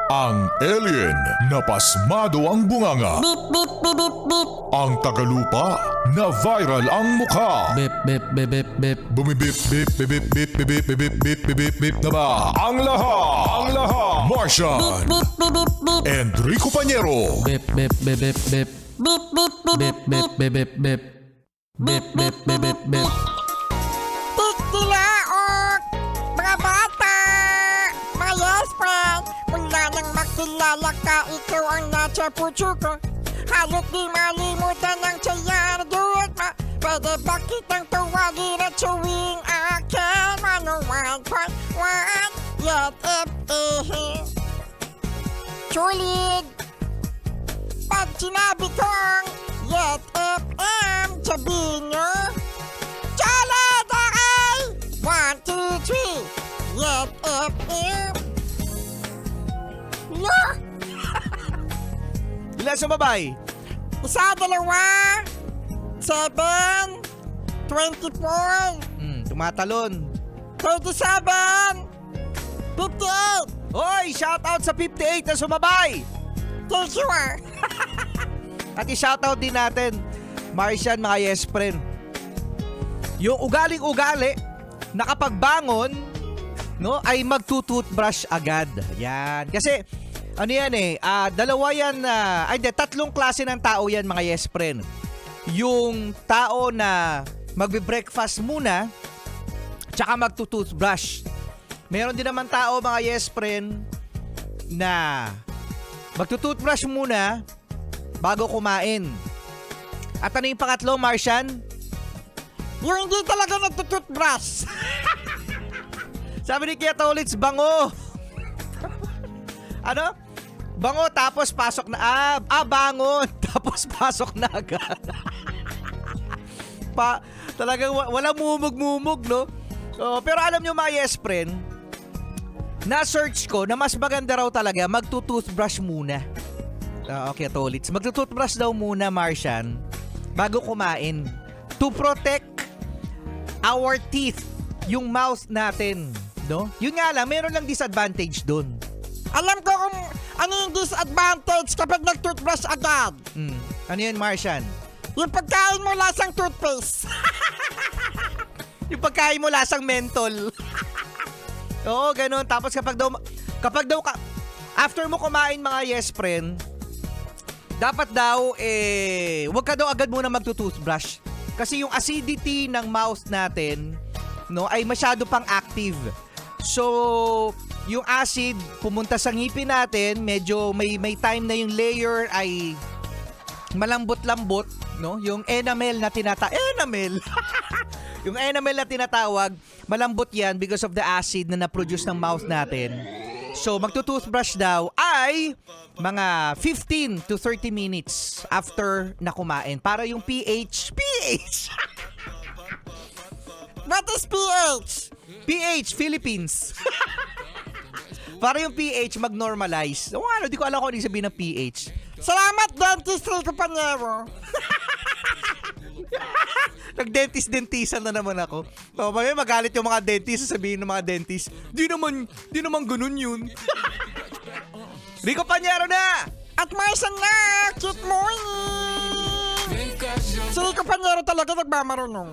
Ang alien na pasmado ang bunganga. Beep, beep, beep, beep, beep. Ang tagalupa na viral ang mukha. Bip, bip, bip, bip, bip. Bumibip, bip, bip, bip, bip, bip, bip, bip, bip, bip, bip, bip na ba? Ang lahat, Martian, Beep, beep, beep, beep. Enrico Pañero, Bip, bip, bip, bip, bip. Beep, beep, beep, Bip, beep, bip, bip, bip, bip. Bip, bip, bip, bip, bip. Tilaok! Mga bata! Mga yes friend! Mula nang makilala ka, ikaw ang nasa puso ko. Halos di malimutan ang sayang duwag mo. Pwede ba kitang tuwagin at suwing akin? 101.1 Yet FM. Sulit! Pag sinabi kong Yet FM, sabihin nyo, Chalad akay! 1, 2, 3, Yet FM. No! Ilan sumabay? Isa, dalawa, 7, 24, Tumatalon. 37, 58. Hoy, shoutout sa 58 na sumabay! Thank you ah. At i-shoutout din natin, Martian, mga yes friend. Yung ugaling-ugali, nakapagbangon, no, ay magtutoothbrush agad. Yan. Kasi, ano yan dalawa yan, tatlong klase ng tao yan, mga yes friend. Yung tao na magbe-breakfast muna, tsaka magtutoothbrush. Meron din naman tao, mga yes friend, na magtutoothbrush muna bago kumain. At ano yung pangatlo, Martian? Yung hindi talaga nagtutoothbrush. Sabi ni Kuya Tolits, bango. Ano? Bango tapos pasok na. Bangon tapos pasok na agad. Talagang wala mumug-mumug, no? Pero alam nyo, mga yes friend, na-search ko na mas maganda raw talaga magtutoothbrush muna. Okay, Tolits. Magtutoothbrush daw muna, Martian, bago kumain. To protect our teeth, yung mouth natin, no? Yun nga lang, meron lang disadvantage doon. Alam ko kung ano yung disadvantage kapag nag-toothbrush agad. Ano yun, Martian? Yung pagkain mo lasang toothpaste. Yung pagkain mo lasang mentol. Oo, ganun. Tapos kapag daw after mo kumain, mga yes friend, dapat daw, wag ka daw agad muna magtutoothbrush. Kasi yung acidity ng mouth natin, no, ay masyado pang active. So, yung acid pumunta sa ngipin natin, medyo may time na yung layer ay malambot-lambot, no? Yung enamel na yung enamel na tinatawag, malambot yan because of the acid na na-produce ng mouth natin. So, magtutoothbrush daw ay mga 15 to 30 minutes after na kumain. Para yung pH. What is pH? pH, Philippines. Para yung pH mag-normalize. Di ko alam kung ano yung sabihin ng pH. Salamat, Dentist Rico Pañero. Nag-dentist-dentisan na naman ako. Mamaya magalit yung mga dentist, sabihin ng mga dentist, di naman ganun yun. Rico Pañero na! At Martian na! Cute morning! Si Rico Pañero talaga nagmamarunong.